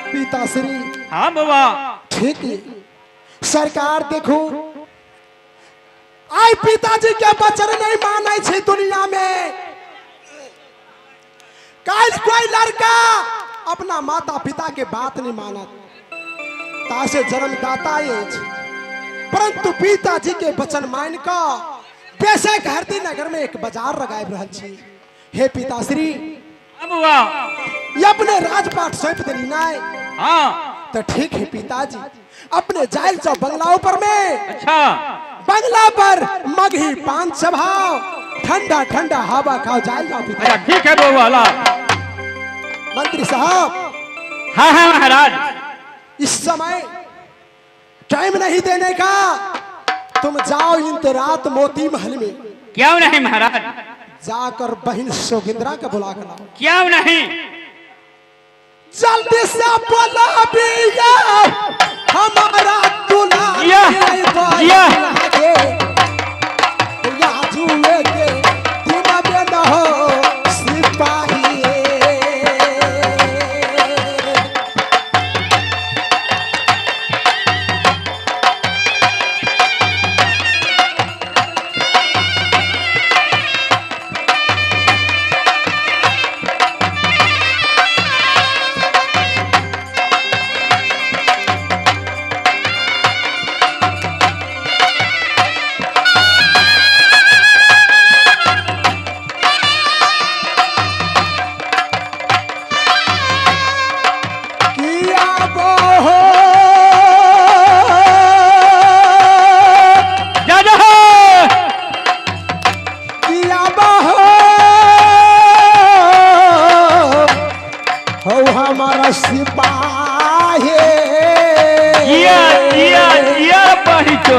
पिताश्री। हाँ बाबा ठीक है सरकार, देखो आई पिताजी के वचन नहीं माने छे दुनिया में। कल कोई लड़का अपना माता पिता के बात नहीं माना तासे जन्मदाता है, परंतु पिताजी के वचन मान का वैसे घरती नगर में एक बाजार लगाए रहल छी। हे पिताश्री, हाँ बाबा ये अपने राजपाट सौंप देनी ना। हाँ तो ठीक है पिताजी, अपने जाइल जाओ बंगला ऊपर में। अच्छा बंगला पर मगही पान चबाओ, ठंडा ठंडा हवा खाओ, जाइल जाओ पिताजी। अच्छा ठीक है बाबा। मंत्री साहब, हाँ हाँ महाराज, इस समय टाइम नहीं देने का, तुम जाओ इंतरात मोती महल में। क्यों नहीं महाराज? जाकर बहन सोगिंद्रा का बुला कर लाओ। क्यों नहीं? जल्दी से बोला बिया हमारा दूल्हा जुए के दिन में न हो सिपाही। हमारा सिपाही पहुंचो।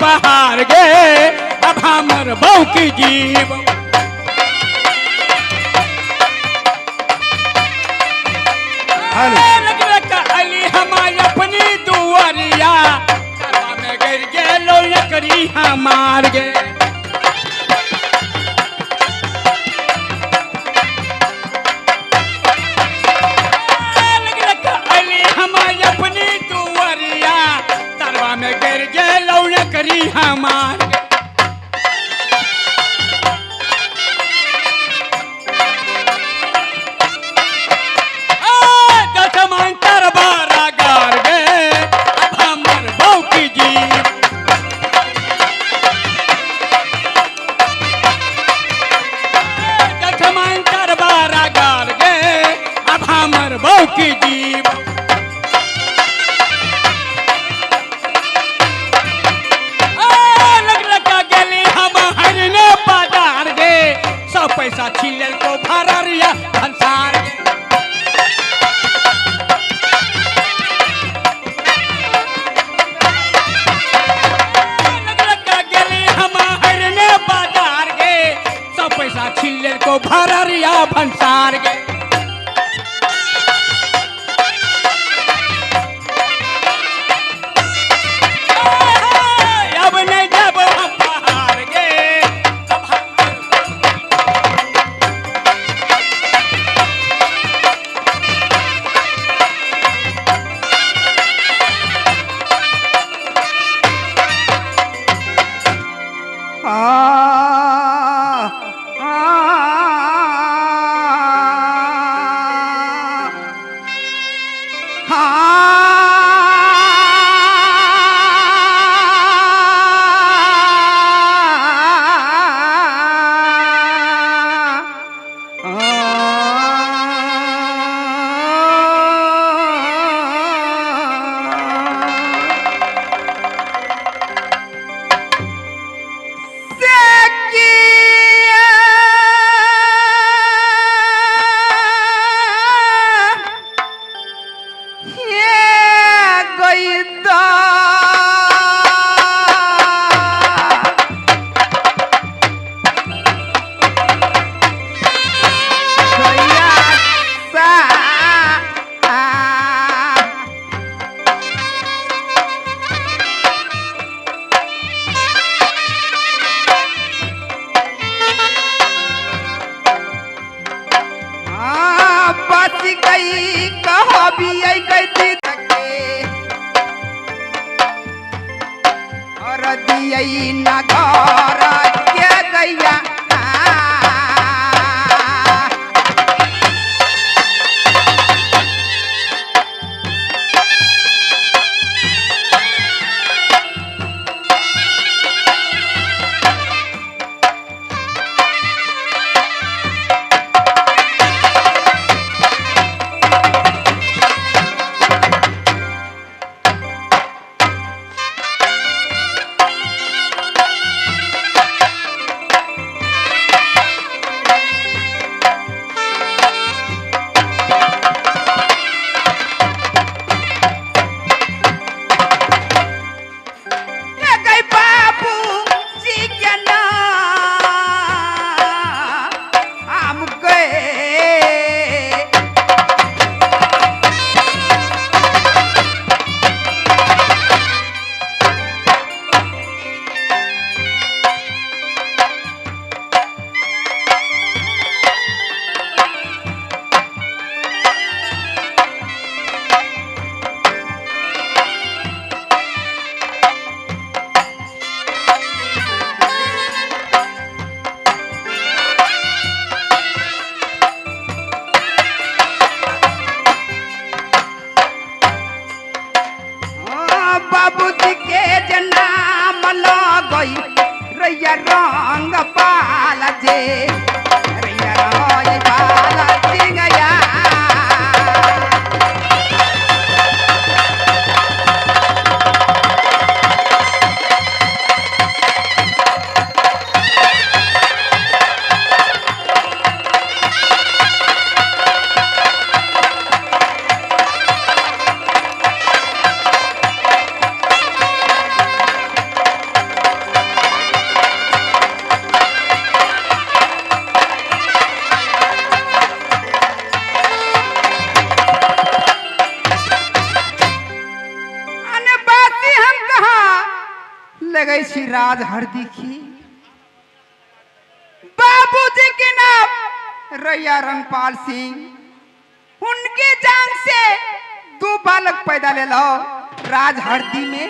पहाड़ गे अब हमर बहू की जीव अली हमारी अपनी दुआरिया में गिर गे लो लकड़ी हमार गे अली हमारी अपनी दुआरिया तरवा में गिर गे लो लकड़ी हमार को भररिया भंसार गे अब नहीं जब हम हार गे तब राज हरदी की बाबूजी के नाम रैया रंगपाल सिंह उनके जान से दो बालक पैदा ले लो राज हरदी में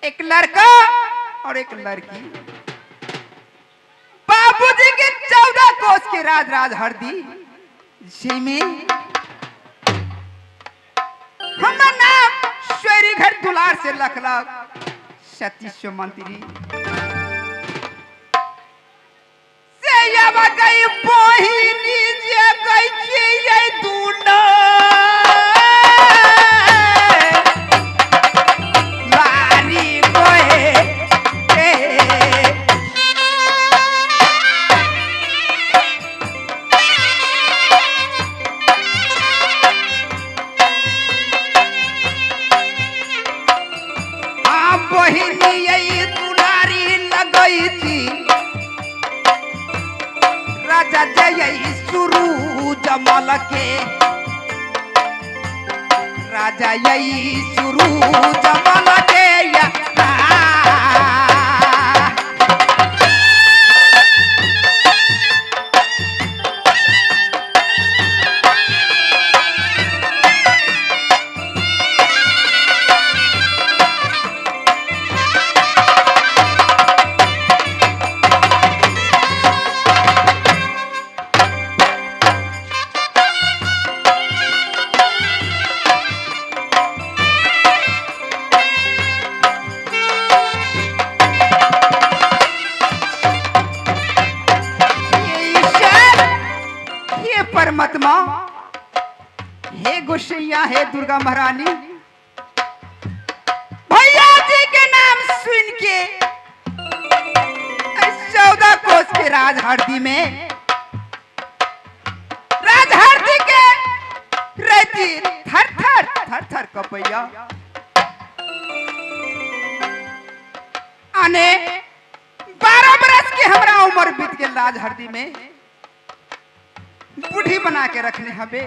एक लड़का और एक लड़की बाबूजी के 14 कोस के राज हरदी में हमारा नाम श्वेरी घर दुलार से लखलख सतीश मंत्री से यब गई पोहिनी जे गई छी ये दूना लारी कोए बहिनी यही दुलारी लगई थी राजा जमल के राजा यही शुरू जमल के परमात्मा, हे गोसैया, हे दुर्गा महारानी, भैया जी के नाम सुन के 14 कोस के राजहरदी में राजहरदी के रहती थर थर थर थर कपैया आने 12 बरस के हमरा उम्र बीत के राजहरदी में बूढ़ी बना के रखने हबे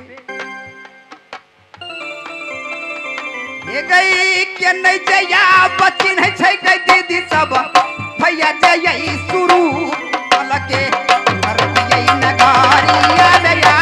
ये गई के नहीं जया बच्ची नहीं छै गई दीदी सब भैया जय शुरू अलके भरती नगारिया दया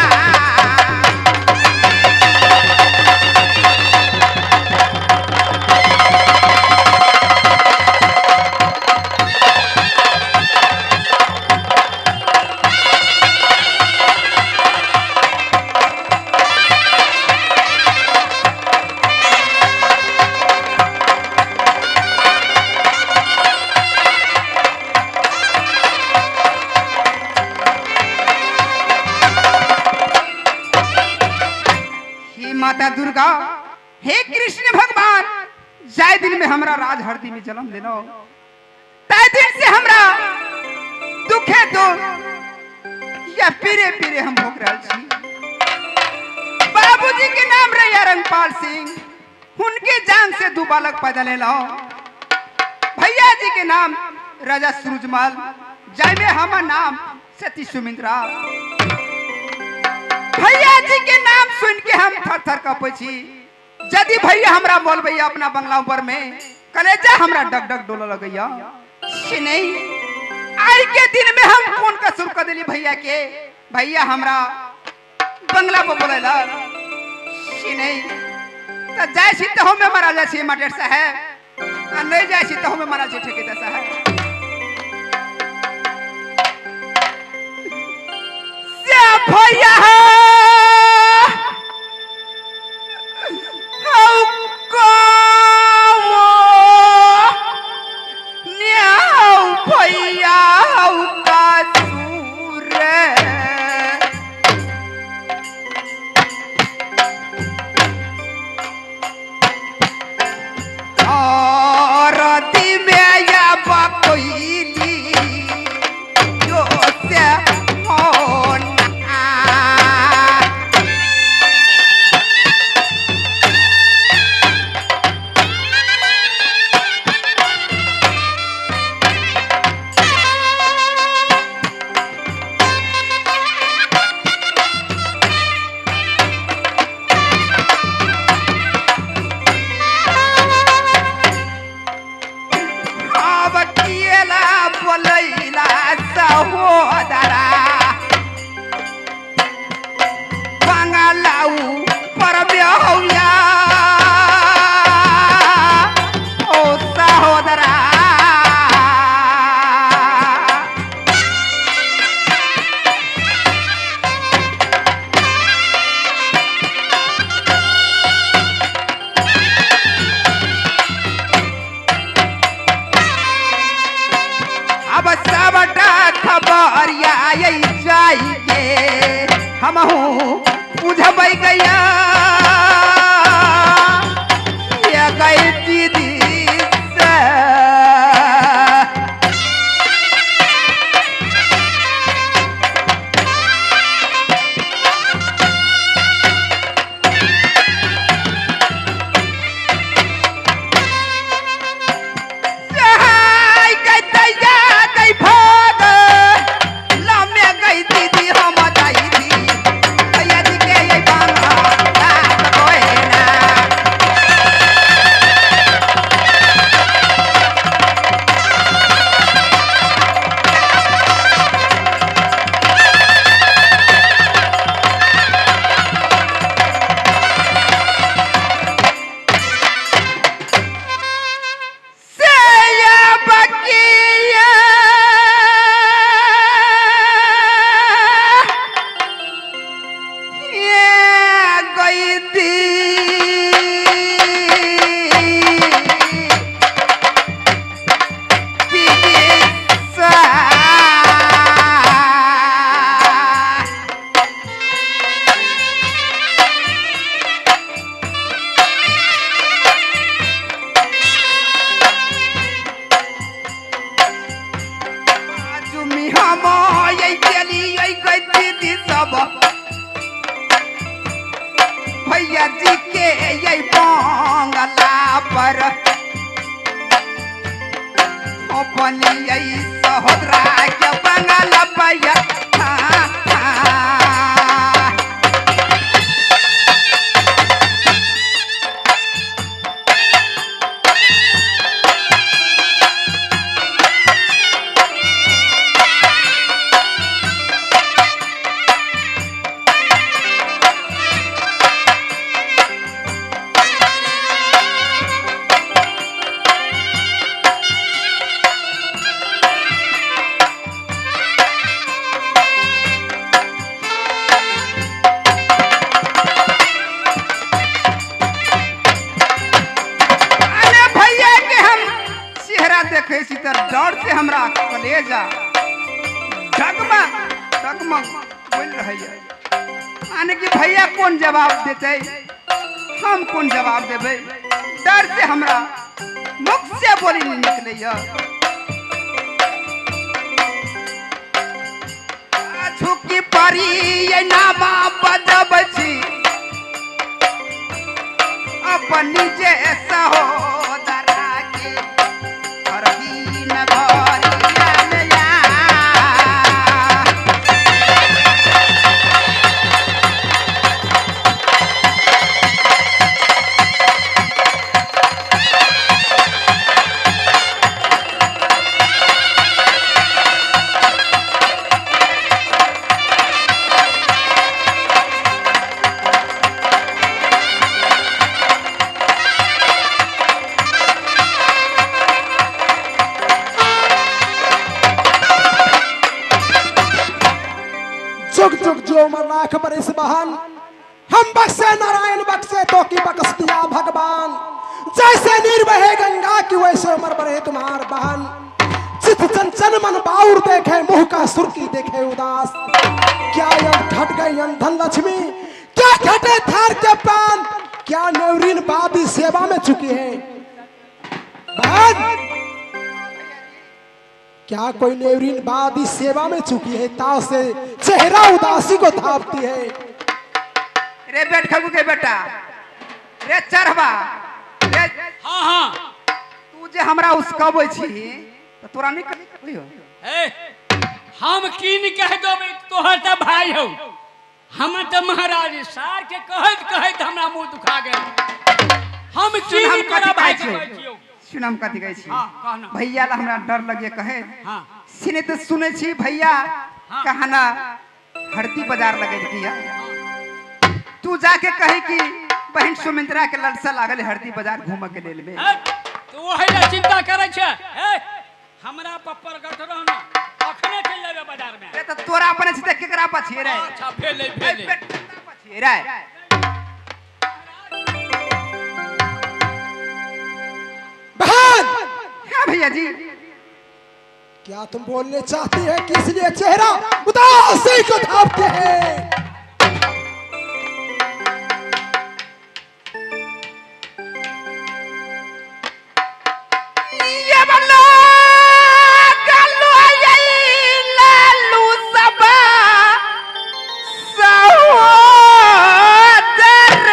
माता दुर्गा, हे कृष्ण भगवान, जाय दिन में हमरा राजहरदी में जन्म देनो ताय दिन से हमरा दुखे दो या पीरे पीरे हम भोग रहल छी। बाबूजी के नाम रैया रंगपाल सिंह, उनके जान से 2 बालक पैदा ले लो। भैया जी के नाम राजा सूरजमल, जाय में हमर नाम सती सुमिंद्रा। भैया जी के नाम सुन के हम थर थर कपै छी। यदि भैया हमरा बोलबैया अपना बंगला ऊपर में कलेजा हमरा डग डग डोल लगैया से नहीं। आई के दिन में हम कौन कसूर कर देली भैया के, भैया हमरा बंगला पर बोलेला से नहीं। त जाय छी त हम मारा जाय छी मास्टर साहब, आ नहीं जाय छी त हम मारा छी ठेकेदार साहब। से भैया हम बुझबै गया ये गई दीदी से। गई दीदी हम दाई थी भैया हम ये चली ये गई दीदी सब भैया जी के ये बंगला पर अपनी यही सहोदरा के बंगला भैया देखे सी तर डर से हमरा कलेजा डगमग डगमग बोल रही है आने कि भैया कौन जवाब देते हम कौन जवाब देबे डर से हमरा मुख से बोली नहीं निकले झुकी परी ये नामा बजब छी अपनी जे सहोदरा के जुग जुग जो उमर लाख बरिस बहन हम बख्शे नारायण बख्शे तो की बख्श दिया भगवान जैसे नीर बहे गंगा की वैसे उमर बढ़े तुम्हार बहन चित चंचन मन बाउर देखे मुंह का सुर्खी देखे उदास क्या यम घट गई धन लक्ष्मी क्या घटे थार के पान क्या नेवरीन बादी सेवा में चुकी है बहन क्या कोई नेवरीन बादी सेवा में चुकी है ताव से चेहरा उदासी को धापती है रे बैठ खगू के बेटा रे चढ़वा रे हाँ हाँ तू जे हमरा उसकबे छी तो तोरा नहीं कहियो ए हम कीन कह देबे तोहर त भाई हो हम त महाराज सार के कहत कहत हमरा मुंह दुखा गेल हम कीन करा भाई के कहतियो सुनम कथि कहै छी हां कहना भैया ला हमरा डर लगे कहे हां सिने तो सुने छी भैया कहना हरती बाजार लगे किया तू जाके कहे कि बहन सुमित्रा के ललसा लागल हरती बाजार घूम के लेल में तू हैला चिंता करे छ ए हमरा पप्पर गठ रहना अखने चल लेबे बाजार में रे त तोरा अपने छी त केकरा पछी रे अच्छा फेले फेले पछी रे बहन हां भैया जी क्या तुम बोलने चाहती है कि इसलिए चेहरा उदासी को धापते हैं ये बल्ला गल्लू आई लालू सबा सहोदर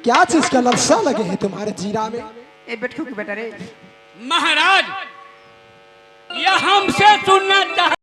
क्या चीज का ललसा लगे है तुम्हारे जीरा में? ए बेटू की बेटा रे महाराज, यह हमसे सुनना चाहते